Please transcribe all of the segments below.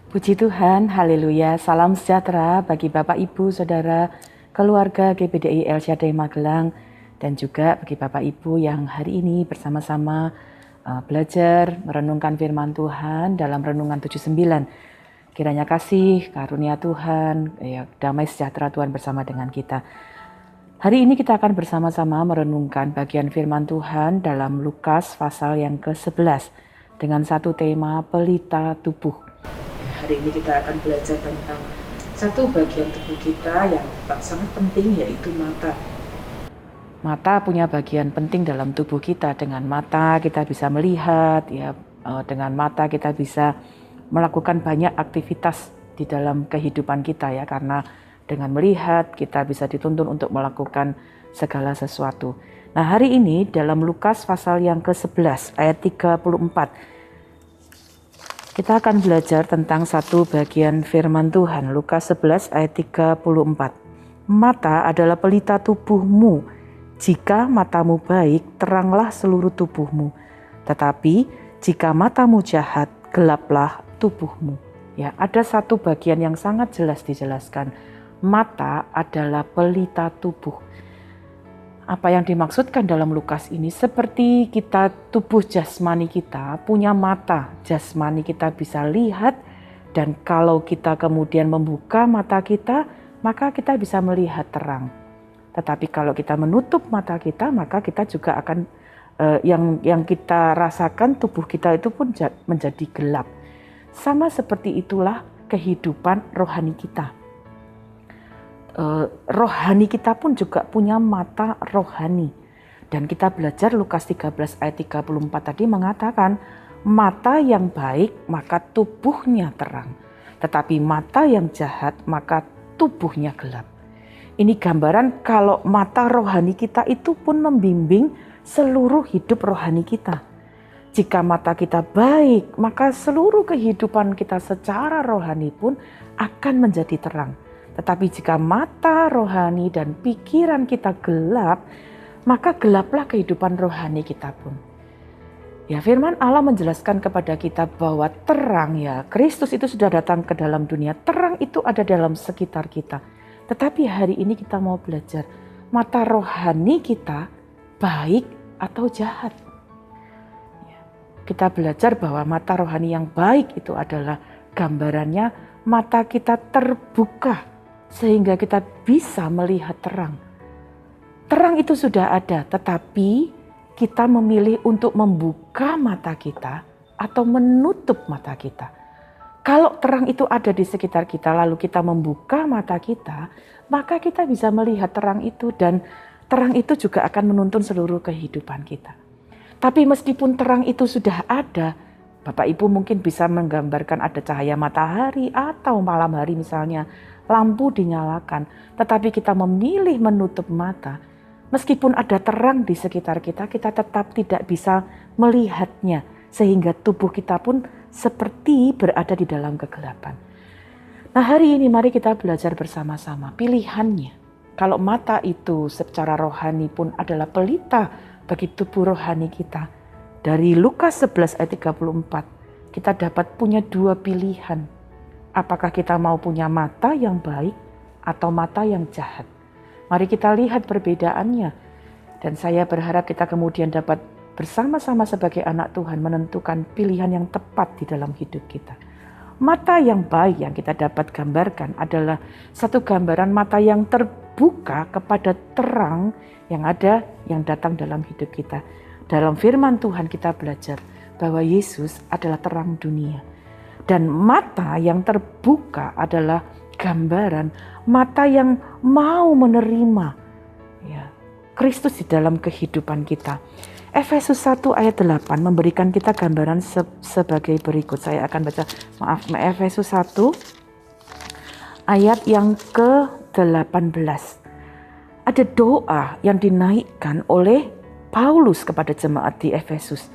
Puji Tuhan, haleluya, salam sejahtera bagi Bapak, Ibu, Saudara, keluarga GBDI El Shaddai Magelang, dan juga bagi Bapak, Ibu yang hari ini bersama-sama belajar merenungkan firman Tuhan dalam Renungan 79. Kiranya kasih, karunia Tuhan, damai sejahtera Tuhan bersama dengan kita. Hari ini kita akan bersama-sama merenungkan bagian firman Tuhan dalam Lukas pasal yang ke-11 dengan satu tema pelita tubuh. Hari ini kita akan belajar tentang satu bagian tubuh kita yang sangat penting, yaitu mata. Mata punya bagian penting dalam tubuh kita. Dengan mata kita bisa melihat, dengan mata kita bisa melakukan banyak aktivitas di dalam kehidupan kita ya, karena dengan melihat kita bisa dituntun untuk melakukan segala sesuatu. Nah, hari ini dalam Lukas pasal yang ke-11 ayat 34 kita akan belajar tentang satu bagian firman Tuhan. Lukas 11 ayat 34. Mata adalah pelita tubuhmu. Jika matamu baik, teranglah seluruh tubuhmu. Tetapi jika matamu jahat, gelaplah tubuhmu. Ya, ada satu bagian yang sangat jelas dijelaskan. Mata adalah pelita tubuh. Apa yang dimaksudkan dalam Lukas ini, seperti kita, tubuh jasmani kita punya mata, jasmani kita bisa lihat, dan kalau kita kemudian membuka mata kita, maka kita bisa melihat terang. Tetapi kalau kita menutup mata kita, maka kita juga akan yang kita rasakan, tubuh kita itu pun menjadi gelap. Sama seperti itulah kehidupan rohani kita. Rohani kita pun juga punya mata rohani. Dan kita belajar Lukas 13 ayat 34 tadi mengatakan, mata yang baik maka tubuhnya terang, tetapi mata yang jahat maka tubuhnya gelap. Ini gambaran kalau mata rohani kita itu pun membimbing seluruh hidup rohani kita. Jika mata kita baik, maka seluruh kehidupan kita secara rohani pun akan menjadi terang. Tetapi jika mata rohani dan pikiran kita gelap, maka gelaplah kehidupan rohani kita pun. Ya, firman Allah menjelaskan kepada kita bahwa terang, ya, Kristus itu sudah datang ke dalam dunia. Terang itu ada dalam sekitar kita. Tetapi hari ini kita mau belajar mata rohani kita baik atau jahat. Ya, kita belajar bahwa mata rohani yang baik itu adalah gambarannya mata kita terbuka, sehingga kita bisa melihat terang. Terang itu sudah ada, tetapi kita memilih untuk membuka mata kita atau menutup mata kita. Kalau terang itu ada di sekitar kita, lalu kita membuka mata kita, maka kita bisa melihat terang itu, dan terang itu juga akan menuntun seluruh kehidupan kita. Tapi meskipun terang itu sudah ada, Bapak Ibu mungkin bisa menggambarkan ada cahaya matahari atau malam hari misalnya, lampu dinyalakan, tetapi kita memilih menutup mata. Meskipun ada terang di sekitar kita, kita tetap tidak bisa melihatnya, sehingga tubuh kita pun seperti berada di dalam kegelapan. Nah, hari ini mari kita belajar bersama-sama pilihannya. Kalau mata itu secara rohani pun adalah pelita bagi tubuh rohani kita. Dari Lukas 11 ayat 34, kita dapat punya dua pilihan. Apakah kita mau punya mata yang baik atau mata yang jahat? Mari kita lihat perbedaannya. Dan saya berharap kita kemudian dapat bersama-sama sebagai anak Tuhan menentukan pilihan yang tepat di dalam hidup kita. Mata yang baik yang kita dapat gambarkan adalah satu gambaran mata yang terbuka kepada terang yang ada, yang datang dalam hidup kita. Dalam firman Tuhan kita belajar bahwa Yesus adalah terang dunia. Dan mata yang terbuka adalah gambaran mata yang mau menerima, ya, Kristus di dalam kehidupan kita. Efesus 1 ayat 8 memberikan kita gambaran sebagai berikut. Saya akan baca, Efesus 1 ayat yang ke-18. Ada doa yang dinaikkan oleh Paulus kepada jemaat di Efesus.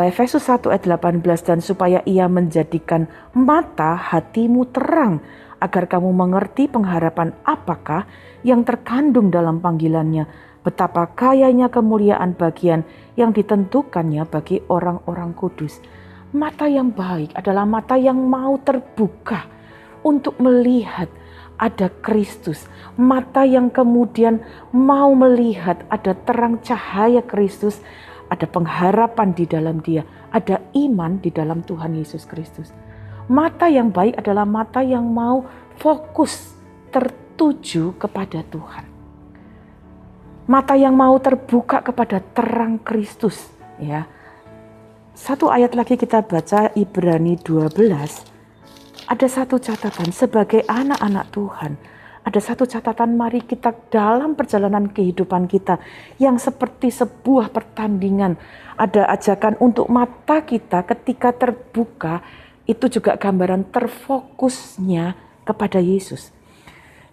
Efesus 1 ayat 18, dan supaya ia menjadikan mata hatimu terang, agar kamu mengerti pengharapan apakah yang terkandung dalam panggilannya, betapa kayanya kemuliaan bagian yang ditentukannya bagi orang-orang kudus. Mata yang baik adalah mata yang mau terbuka untuk melihat ada Kristus. Mata yang kemudian mau melihat ada terang cahaya Kristus, ada pengharapan di dalam Dia, ada iman di dalam Tuhan Yesus Kristus. Mata yang baik adalah mata yang mau fokus tertuju kepada Tuhan. Mata yang mau terbuka kepada terang Kristus, ya. Satu ayat lagi kita baca Ibrani 12. Ada satu catatan sebagai anak-anak Tuhan. Ada satu catatan, mari kita dalam perjalanan kehidupan kita yang seperti sebuah pertandingan. Ada ajakan untuk mata kita ketika terbuka, itu juga gambaran terfokusnya kepada Yesus.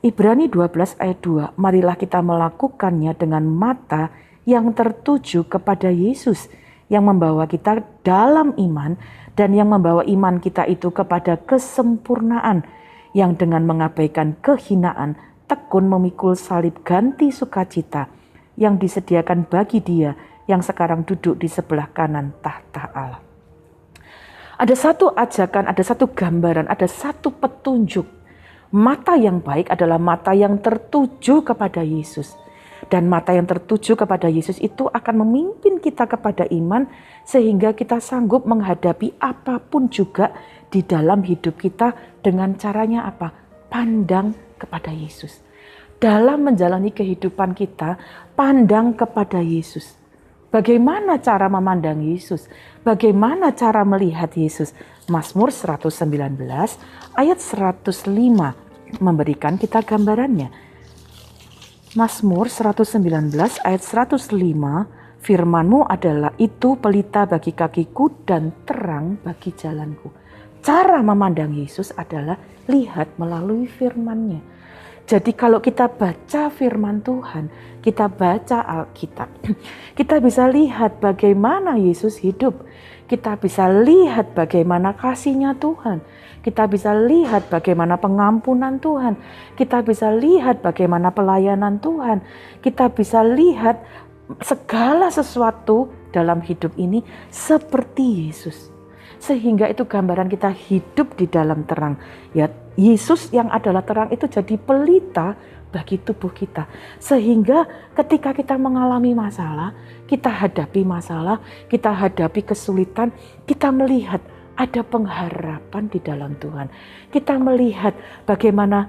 Ibrani 12 ayat 2, marilah kita melakukannya dengan mata yang tertuju kepada Yesus, yang membawa kita dalam iman dan yang membawa iman kita itu kepada kesempurnaan, yang dengan mengabaikan kehinaan tekun memikul salib ganti sukacita yang disediakan bagi Dia yang sekarang duduk di sebelah kanan tahta Allah. Ada satu ajakan, ada satu gambaran, ada satu petunjuk. Mata yang baik adalah mata yang tertuju kepada Yesus. Dan mata yang tertuju kepada Yesus itu akan memimpin kita kepada iman sehingga kita sanggup menghadapi apapun juga di dalam hidup kita dengan caranya apa? Pandang kepada Yesus. Dalam menjalani kehidupan kita, pandang kepada Yesus. Bagaimana cara memandang Yesus? Bagaimana cara melihat Yesus? Mazmur 119 ayat 105 memberikan kita gambarannya. Mazmur 119 ayat 105, firman-Mu adalah itu pelita bagi kakiku dan terang bagi jalanku. Cara memandang Yesus adalah lihat melalui firman-Nya. Jadi kalau kita baca firman Tuhan, kita baca Alkitab, kita bisa lihat bagaimana Yesus hidup. Kita bisa lihat bagaimana kasih-Nya Tuhan. Kita bisa lihat bagaimana pengampunan Tuhan. Kita bisa lihat bagaimana pelayanan Tuhan. Kita bisa lihat segala sesuatu dalam hidup ini seperti Yesus. Sehingga itu gambaran kita hidup di dalam terang. Ya, Yesus yang adalah terang itu jadi pelita bagi tubuh kita. Sehingga ketika kita mengalami masalah, kita hadapi masalah, kita hadapi kesulitan, kita melihat ada pengharapan di dalam Tuhan. Kita melihat bagaimana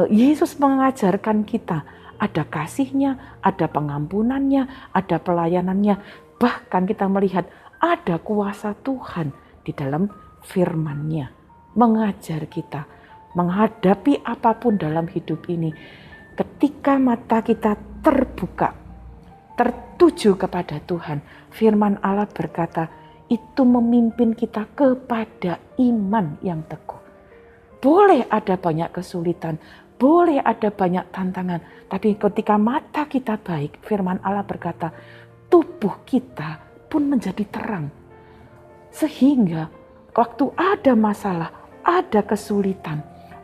Yesus mengajarkan kita. Ada kasih-Nya, ada pengampunannya, ada pelayanannya. Bahkan kita melihat ada kuasa Tuhan di dalam firman-Nya. Mengajar kita menghadapi apapun dalam hidup ini. Ketika mata kita terbuka, tertuju kepada Tuhan, firman Allah berkata, itu memimpin kita kepada iman yang teguh. Boleh ada banyak kesulitan, boleh ada banyak tantangan, tapi ketika mata kita baik, firman Allah berkata, tubuh kita pun menjadi terang. Sehingga waktu ada masalah, ada kesulitan,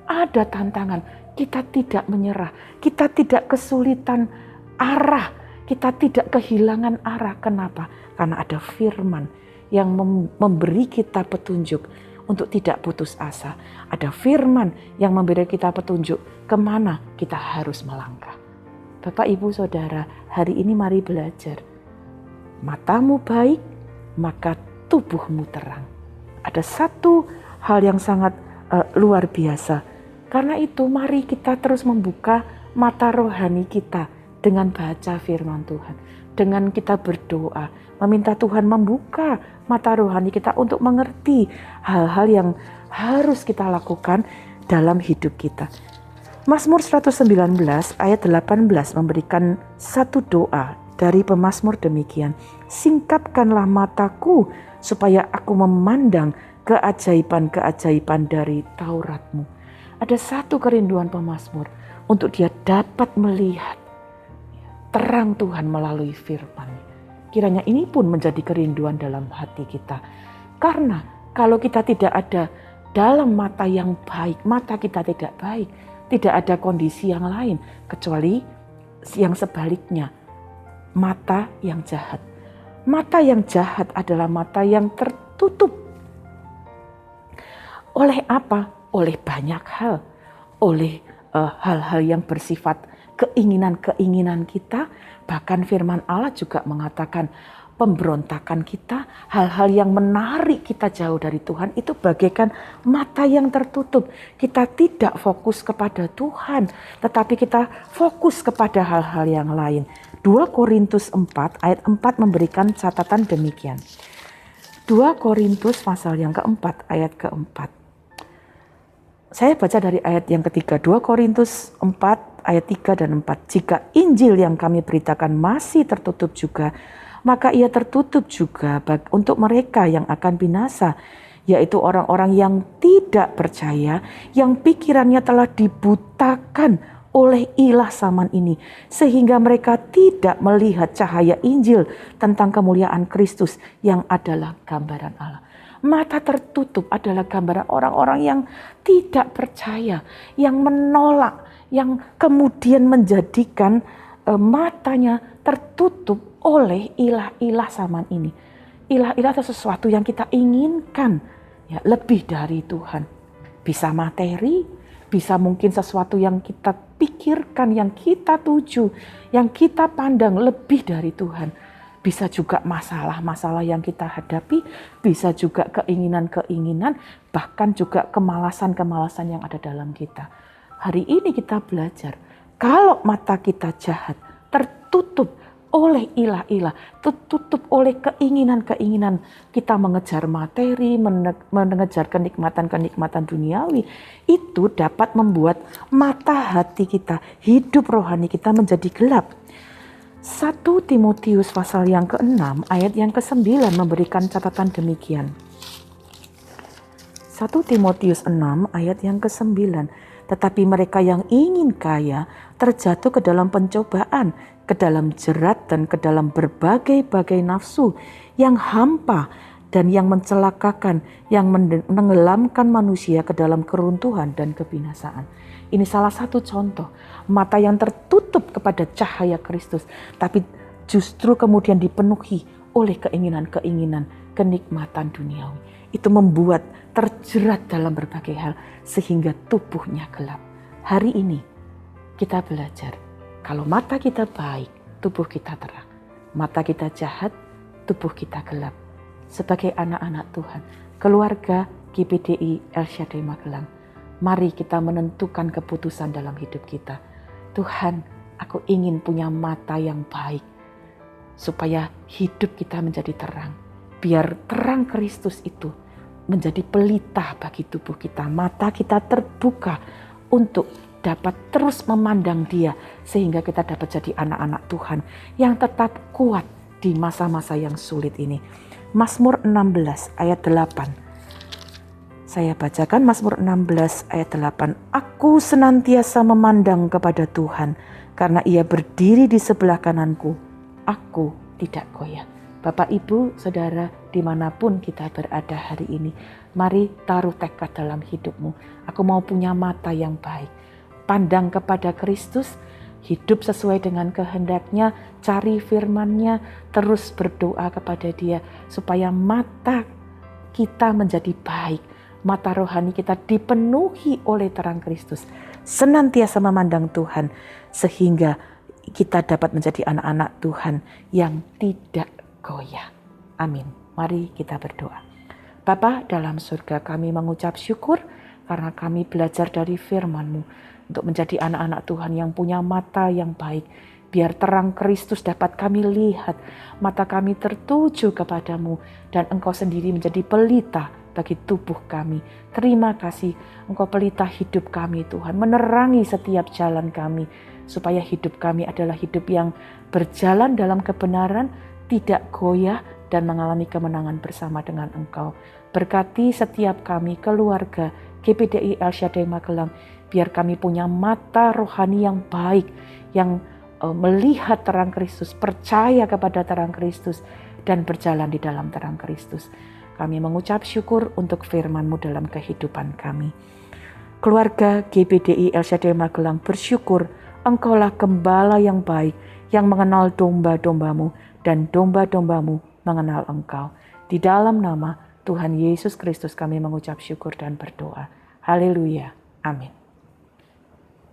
ada tantangan, kita tidak menyerah, kita tidak kesulitan arah, kita tidak kehilangan arah. Kenapa? Karena ada firman yang memberi kita petunjuk untuk tidak putus asa. Ada firman yang memberi kita petunjuk kemana kita harus melangkah. Bapak, Ibu, Saudara, hari ini mari belajar. Matamu baik, maka tubuhmu terang. Ada satu hal yang sangat luar biasa. Karena itu mari kita terus membuka mata rohani kita dengan baca firman Tuhan. Dengan kita berdoa, meminta Tuhan membuka mata rohani kita untuk mengerti hal-hal yang harus kita lakukan dalam hidup kita. Mazmur 119 ayat 18 memberikan satu doa dari pemazmur demikian. Singkapkanlah mataku supaya aku memandang keajaiban-keajaiban dari Taurat-Mu. Ada satu kerinduan pemazmur untuk dia dapat melihat terang Tuhan melalui firman. Kiranya ini pun menjadi kerinduan dalam hati kita. Karena kalau kita tidak ada dalam mata yang baik, mata kita tidak baik, tidak ada kondisi yang lain kecuali yang sebaliknya, mata yang jahat. Mata yang jahat adalah mata yang tertutup Oleh apa? Oleh banyak hal. Oleh hal-hal yang bersifat keinginan-keinginan kita. Bahkan firman Allah juga mengatakan pemberontakan kita, hal-hal yang menarik kita jauh dari Tuhan itu bagaikan mata yang tertutup. Kita tidak fokus kepada Tuhan, tetapi kita fokus kepada hal-hal yang lain. 2 Korintus 4 ayat 4 memberikan catatan demikian. 2 Korintus pasal yang keempat ayat keempat. Saya baca dari ayat yang ketiga, 2 Korintus 4 ayat 3 dan 4. Jika Injil yang kami beritakan masih tertutup juga, maka ia tertutup juga untuk mereka yang akan binasa, yaitu orang-orang yang tidak percaya, yang pikirannya telah dibutakan oleh ilah zaman ini, sehingga mereka tidak melihat cahaya Injil tentang kemuliaan Kristus yang adalah gambaran Allah. Mata tertutup adalah gambaran orang-orang yang tidak percaya, yang menolak, yang kemudian menjadikan matanya tertutup oleh ilah-ilah zaman ini. Ilah-ilah itu sesuatu yang kita inginkan, ya, lebih dari Tuhan. Bisa materi, bisa mungkin sesuatu yang kita pikirkan, yang kita tuju, yang kita pandang lebih dari Tuhan. Bisa juga masalah-masalah yang kita hadapi, bisa juga keinginan-keinginan, bahkan juga kemalasan-kemalasan yang ada dalam kita. Hari ini kita belajar, kalau mata kita jahat, tertutup oleh ilah-ilah, tertutup oleh keinginan-keinginan kita mengejar materi, mengejar kenikmatan-kenikmatan duniawi, itu dapat membuat mata hati kita, hidup rohani kita menjadi gelap. 1 Timotius pasal yang ke-6 ayat yang ke-9 memberikan catatan demikian. 1 Timotius 6 ayat yang ke-9. Tetapi mereka yang ingin kaya terjatuh ke dalam pencobaan, ke dalam jerat dan ke dalam berbagai-bagai nafsu yang hampa dan yang mencelakakan, yang menenggelamkan manusia ke dalam keruntuhan dan kebinasaan. Ini salah satu contoh mata yang tertutup kepada cahaya Kristus, tapi justru kemudian dipenuhi oleh keinginan-keinginan, kenikmatan duniawi. Itu membuat terjerat dalam berbagai hal sehingga tubuhnya gelap. Hari ini kita belajar, kalau mata kita baik, tubuh kita terang. Mata kita jahat, tubuh kita gelap. Sebagai anak-anak Tuhan, keluarga GBDI El Shaddai Magelang, mari kita menentukan keputusan dalam hidup kita. Tuhan, aku ingin punya mata yang baik, supaya hidup kita menjadi terang. Biar terang Kristus itu menjadi pelita bagi tubuh kita. Mata kita terbuka untuk dapat terus memandang Dia, sehingga kita dapat jadi anak-anak Tuhan yang tetap kuat di masa-masa yang sulit ini. Mazmur 16 ayat 8. Saya bacakan Mazmur 16 ayat 8. Aku senantiasa memandang kepada Tuhan, karena Ia berdiri di sebelah kananku. Aku tidak goyah. Bapak, Ibu, Saudara, dimanapun kita berada hari ini, mari taruh tekad dalam hidupmu. Aku mau punya mata yang baik. Pandang kepada Kristus, hidup sesuai dengan kehendaknya, cari firman-Nya, terus berdoa kepada Dia, supaya mata kita menjadi baik. Mata rohani kita dipenuhi oleh terang Kristus. Senantiasa memandang Tuhan, sehingga kita dapat menjadi anak-anak Tuhan yang tidak goyah. Amin. Mari kita berdoa. Bapa dalam surga, kami mengucap syukur karena kami belajar dari firman-Mu untuk menjadi anak-anak Tuhan yang punya mata yang baik. Biar terang Kristus dapat kami lihat, mata kami tertuju kepadamu, dan Engkau sendiri menjadi pelita bagi tubuh kami. Terima kasih, Engkau pelita hidup kami Tuhan, menerangi setiap jalan kami, supaya hidup kami adalah hidup yang berjalan dalam kebenaran, tidak goyah, dan mengalami kemenangan bersama dengan Engkau. Berkati setiap kami, keluarga GBDI El Shaddai Magelang, biar kami punya mata rohani yang baik, yang melihat terang Kristus, percaya kepada terang Kristus, dan berjalan di dalam terang Kristus. Kami mengucap syukur untuk firman-Mu dalam kehidupan kami. Keluarga GBDI El Shaddai Magelang bersyukur Engkaulah gembala yang baik, yang mengenal domba-domba-Mu, dan domba-domba-Mu mengenal Engkau. Di dalam nama Tuhan Yesus Kristus kami mengucap syukur dan berdoa. Haleluya. Amin.